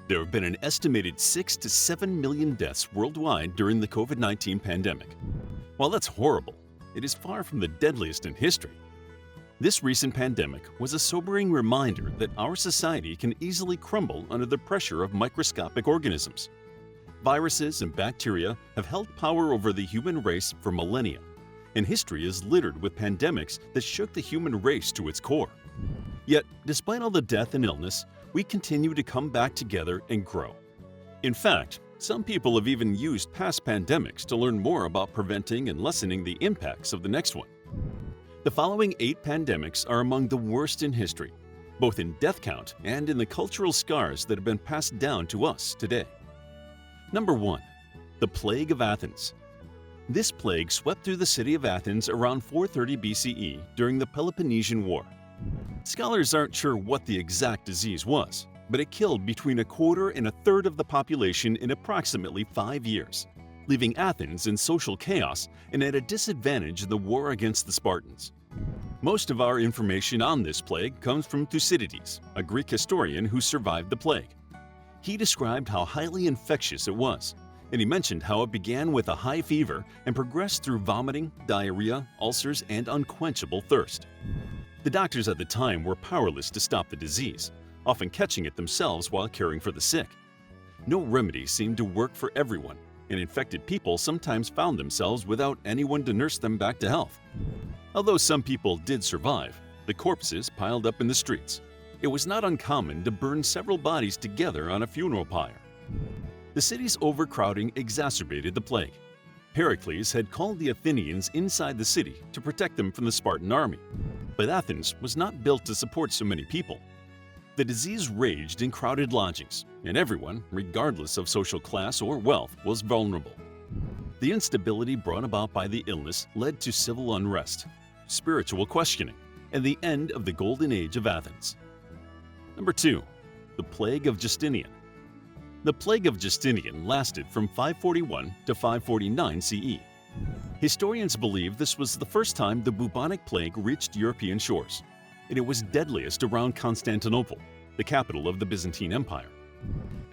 There have been an estimated 6 to 7 million deaths worldwide during the COVID-19 pandemic. While that's horrible, it is far from the deadliest in history. This recent pandemic was a sobering reminder that our society can easily crumble under the pressure of microscopic organisms. Viruses and bacteria have held power over the human race for millennia, and history is littered with pandemics that shook the human race to its core. Yet, despite all the death and illness, we continue to come back together and grow. In fact, some people have even used past pandemics to learn more about preventing and lessening the impacts of the next one. The following 8 pandemics are among the worst in history, both in death count and in the cultural scars that have been passed down to us today. Number 1. The Plague of Athens. This plague swept through the city of Athens around 430 BCE during the Peloponnesian War. Scholars aren't sure what the exact disease was, but it killed between 1/4 and 1/3 of the population in approximately 5 years, leaving Athens in social chaos and at a disadvantage in the war against the Spartans. Most of our information on this plague comes from Thucydides, a Greek historian who survived the plague. He described how highly infectious it was, and he mentioned how it began with a high fever and progressed through vomiting, diarrhea, ulcers, and unquenchable thirst. The doctors at the time were powerless to stop the disease, often catching it themselves while caring for the sick. No remedy seemed to work for everyone, and infected people sometimes found themselves without anyone to nurse them back to health. Although some people did survive, the corpses piled up in the streets. It was not uncommon to burn several bodies together on a funeral pyre. The city's overcrowding exacerbated the plague. Pericles had called the Athenians inside the city to protect them from the Spartan army, but Athens was not built to support so many people. The disease raged in crowded lodgings, and everyone, regardless of social class or wealth, was vulnerable. The instability brought about by the illness led to civil unrest, spiritual questioning, and the end of the golden age of Athens. Number 2. The Plague of Justinian. The Plague of Justinian lasted from 541 to 549 CE. Historians believe this was the first time the bubonic plague reached European shores, and it was deadliest around Constantinople, the capital of the Byzantine Empire.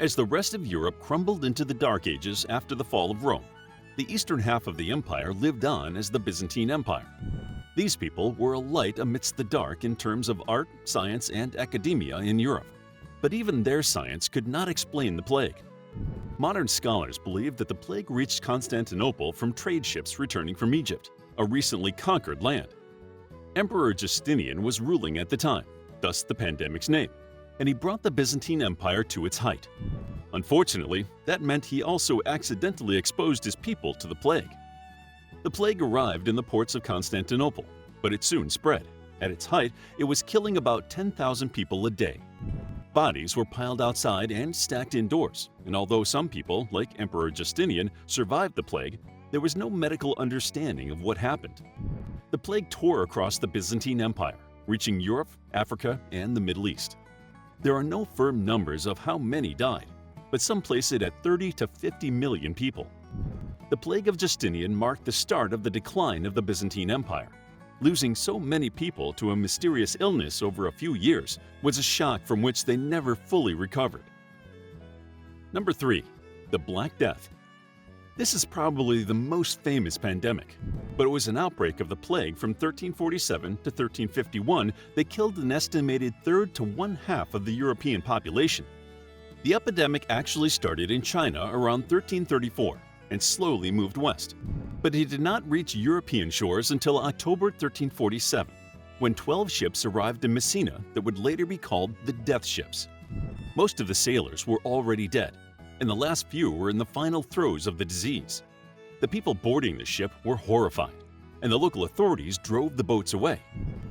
As the rest of Europe crumbled into the Dark Ages after the fall of Rome, the eastern half of the empire lived on as the Byzantine Empire. These people were a light amidst the dark in terms of art, science, and academia in Europe. But even their science could not explain the plague. Modern scholars believe that the plague reached Constantinople from trade ships returning from Egypt, a recently conquered land. Emperor Justinian was ruling at the time, thus the pandemic's name, and he brought the Byzantine Empire to its height. Unfortunately, that meant he also accidentally exposed his people to the plague. The plague arrived in the ports of Constantinople, but it soon spread. At its height, it was killing about 10,000 people a day. Bodies were piled outside and stacked indoors, and although some people, like Emperor Justinian, survived the plague, there was no medical understanding of what happened. The plague tore across the Byzantine Empire, reaching Europe, Africa, and the Middle East. There are no firm numbers of how many died, but some place it at 30 to 50 million people. The plague of Justinian marked the start of the decline of the Byzantine Empire. Losing so many people to a mysterious illness over a few years was a shock from which they never fully recovered. Number 3. The Black Death. This is probably the most famous pandemic, but it was an outbreak of the plague from 1347 to 1351 that killed an estimated 1/3 to 1/2 of the European population. The epidemic actually started in China around 1334 and slowly moved west, but it did not reach European shores until October 1347, when 12 ships arrived in Messina that would later be called the Death Ships. Most of the sailors were already dead, and the last few were in the final throes of the disease. The people boarding the ship were horrified, and the local authorities drove the boats away.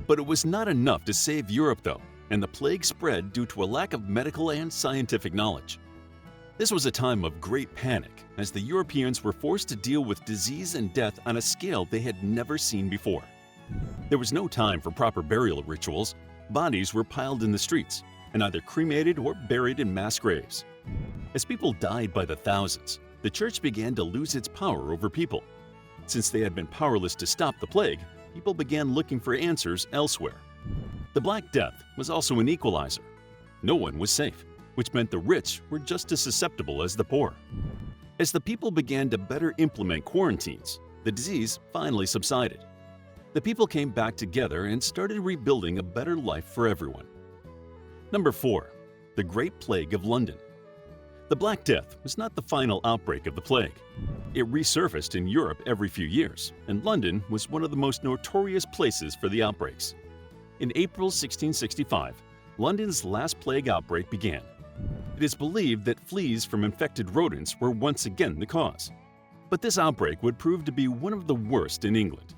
But it was not enough to save Europe, though, and the plague spread due to a lack of medical and scientific knowledge. This was a time of great panic, as the Europeans were forced to deal with disease and death on a scale they had never seen before. There was no time for proper burial rituals. Bodies were piled in the streets and either cremated or buried in mass graves. As people died by the thousands, the church began to lose its power over people. Since they had been powerless to stop the plague, people began looking for answers elsewhere. The Black Death was also an equalizer. No one was safe. which meant the rich were just as susceptible as the poor. As the people began to better implement quarantines, the disease finally subsided. The people came back together and started rebuilding a better life for everyone. Number 4. The Great Plague of London. The Black Death was not the final outbreak of the plague. It resurfaced in Europe every few years, and London was one of the most notorious places for the outbreaks. In April 1665, London's last plague outbreak began. It is believed that fleas from infected rodents were once again the cause. But this outbreak would prove to be one of the worst in England.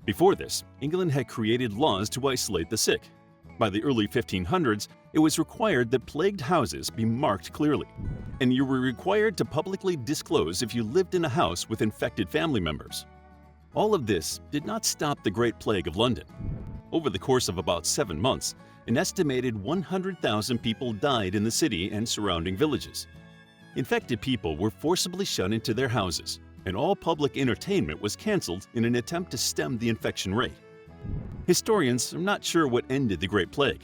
Before this, England had created laws to isolate the sick. By the early 1500s, it was required that plagued houses be marked clearly, and you were required to publicly disclose if you lived in a house with infected family members. All of this did not stop the Great Plague of London. Over the course of about 7 months, an estimated 100,000 people died in the city and surrounding villages. Infected people were forcibly shut into their houses, and all public entertainment was cancelled in an attempt to stem the infection rate. Historians are not sure what ended the Great Plague.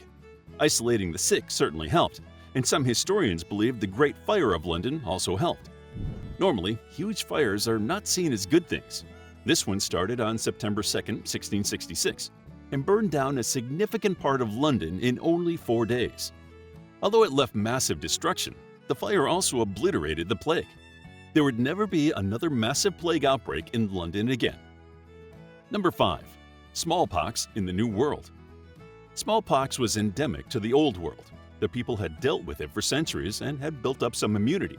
Isolating the sick certainly helped, and some historians believe the Great Fire of London also helped. Normally, huge fires are not seen as good things. This one started on September 2, 1666, and burned down a significant part of London in only 4 days. Although it left massive destruction, the fire also obliterated the plague. There would never be another massive plague outbreak in London again. Number 5. Smallpox in the New World. Smallpox was endemic to the Old World. The people had dealt with it for centuries and had built up some immunity.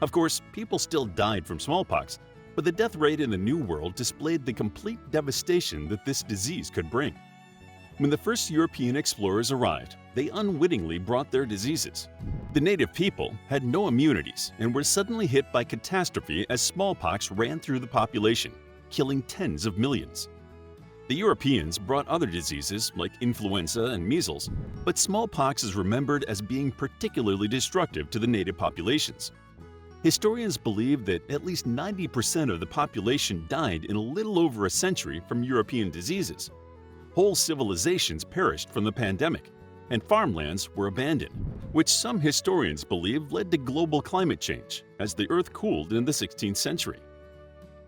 Of course, people still died from smallpox, but the death rate in the New World displayed the complete devastation that this disease could bring. When the first European explorers arrived, they unwittingly brought their diseases. The native people had no immunities and were suddenly hit by catastrophe as smallpox ran through the population, killing tens of millions. The Europeans brought other diseases like influenza and measles, but smallpox is remembered as being particularly destructive to the native populations. Historians believe that at least 90% of the population died in a little over a century from European diseases. Whole civilizations perished from the pandemic, and farmlands were abandoned, which some historians believe led to global climate change as the Earth cooled in the 16th century.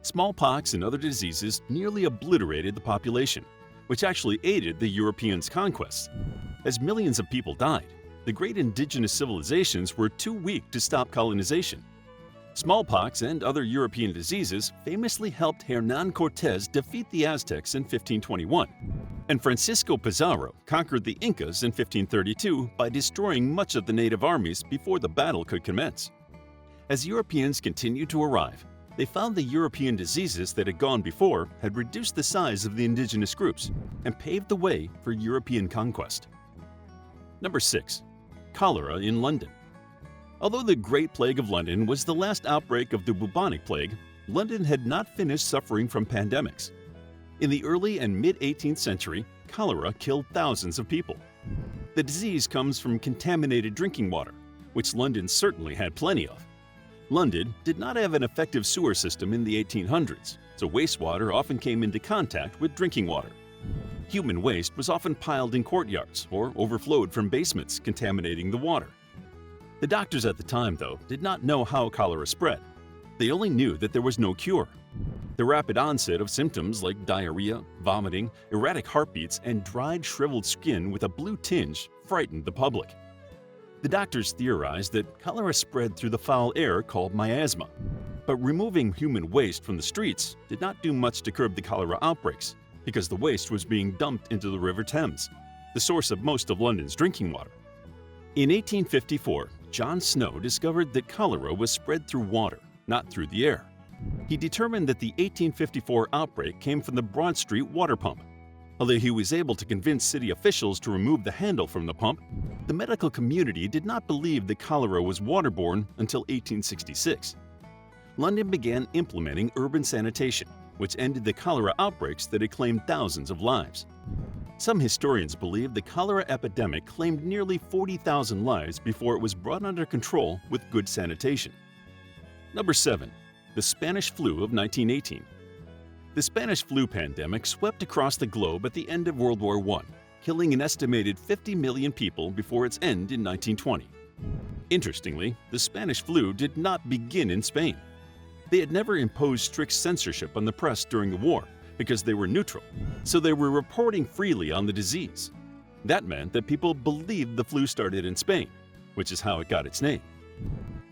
Smallpox and other diseases nearly obliterated the population, which actually aided the Europeans' conquests. As millions of people died, the great indigenous civilizations were too weak to stop colonization. Smallpox and other European diseases famously helped Hernán Cortés defeat the Aztecs in 1521, and Francisco Pizarro conquered the Incas in 1532 by destroying much of the native armies before the battle could commence. As Europeans continued to arrive, they found the European diseases that had gone before had reduced the size of the indigenous groups and paved the way for European conquest. Number 6. Cholera in London. Although the Great Plague of London was the last outbreak of the bubonic plague, London had not finished suffering from pandemics. In the early and mid-18th century, cholera killed thousands of people. The disease comes from contaminated drinking water, which London certainly had plenty of. London did not have an effective sewer system in the 1800s, so wastewater often came into contact with drinking water. Human waste was often piled in courtyards or overflowed from basements, contaminating the water. The doctors at the time, though, did not know how cholera spread. They only knew that there was no cure. The rapid onset of symptoms like diarrhea, vomiting, erratic heartbeats, and dried, shriveled skin with a blue tinge frightened the public. The doctors theorized that cholera spread through the foul air called miasma, but removing human waste from the streets did not do much to curb the cholera outbreaks because the waste was being dumped into the River Thames, the source of most of London's drinking water. In 1854, John Snow discovered that cholera was spread through water, not through the air. He determined that the 1854 outbreak came from the Broad Street water pump. Although he was able to convince city officials to remove the handle from the pump, the medical community did not believe that cholera was waterborne until 1866. London began implementing urban sanitation, which ended the cholera outbreaks that had claimed thousands of lives. Some historians believe the cholera epidemic claimed nearly 40,000 lives before it was brought under control with good sanitation. Number 7. The Spanish Flu of 1918. The Spanish flu pandemic swept across the globe at the end of World War I, killing an estimated 50 million people before its end in 1920. Interestingly, the Spanish flu did not begin in Spain. They had never imposed strict censorship on the press during the war because they were neutral, so they were reporting freely on the disease. That meant that people believed the flu started in Spain, which is how it got its name.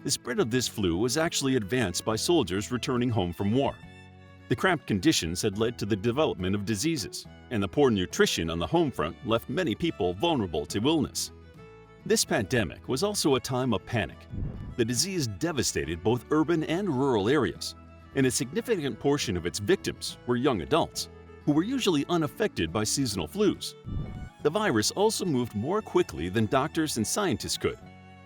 The spread of this flu was actually advanced by soldiers returning home from war. The cramped conditions had led to the development of diseases, and the poor nutrition on the home front left many people vulnerable to illness. This pandemic was also a time of panic. The disease devastated both urban and rural areas, and a significant portion of its victims were young adults, who were usually unaffected by seasonal flus. The virus also moved more quickly than doctors and scientists could.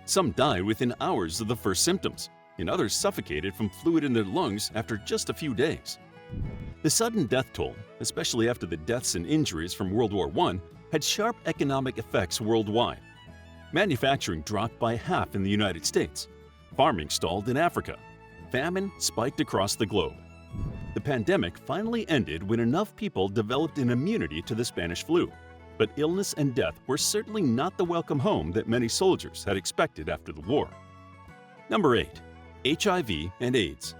Some died within hours of the first symptoms, and others suffocated from fluid in their lungs after just a few days. The sudden death toll, especially after the deaths and injuries from World War I, had sharp economic effects worldwide. Manufacturing dropped by half in the United States. Farming stalled in Africa. Famine spiked across the globe. The pandemic finally ended when enough people developed an immunity to the Spanish flu. But illness and death were certainly not the welcome home that many soldiers had expected after the war. Number 8. HIV and AIDS.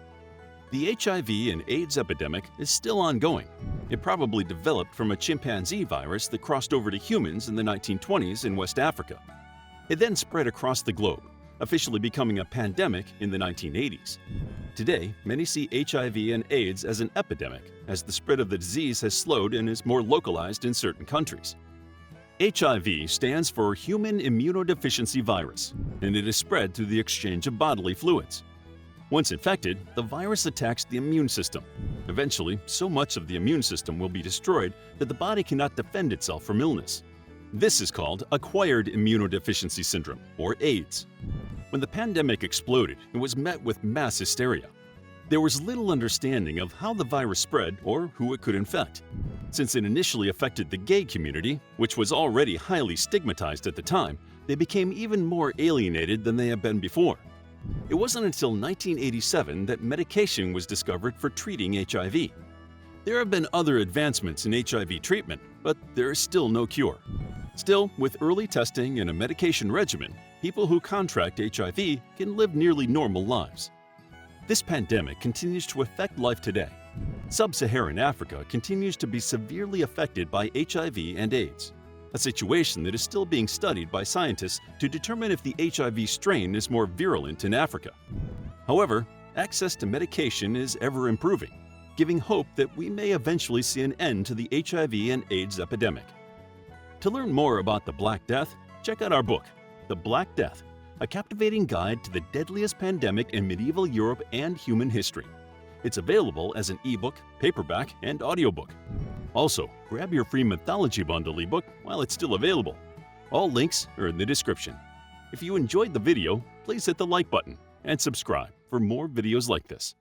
The HIV and AIDS epidemic is still ongoing. It probably developed from a chimpanzee virus that crossed over to humans in the 1920s in West Africa. It then spread across the globe, officially becoming a pandemic in the 1980s. Today, many see HIV and AIDS as an epidemic, as the spread of the disease has slowed and is more localized in certain countries. HIV stands for Human Immunodeficiency Virus, and it is spread through the exchange of bodily fluids. Once infected, the virus attacks the immune system. Eventually, so much of the immune system will be destroyed that the body cannot defend itself from illness. This is called acquired immunodeficiency syndrome, or AIDS. When the pandemic exploded, it was met with mass hysteria. There was little understanding of how the virus spread or who it could infect. Since it initially affected the gay community, which was already highly stigmatized at the time, they became even more alienated than they had been before. It wasn't until 1987 that medication was discovered for treating HIV. There have been other advancements in HIV treatment, but there is still no cure. Still, with early testing and a medication regimen, people who contract HIV can live nearly normal lives. This pandemic continues to affect life today. Sub-Saharan Africa continues to be severely affected by HIV and AIDS, a situation that is still being studied by scientists to determine if the HIV strain is more virulent in Africa. However, access to medication is ever improving, giving hope that we may eventually see an end to the HIV and AIDS epidemic. To learn more about the Black Death, check out our book, The Black Death, a captivating guide to the deadliest pandemic in medieval Europe and human history. It's available as an ebook, paperback, and audiobook. Also, grab your free mythology bundle ebook while it's still available. All links are in the description. If you enjoyed the video, please hit the like button and subscribe for more videos like this.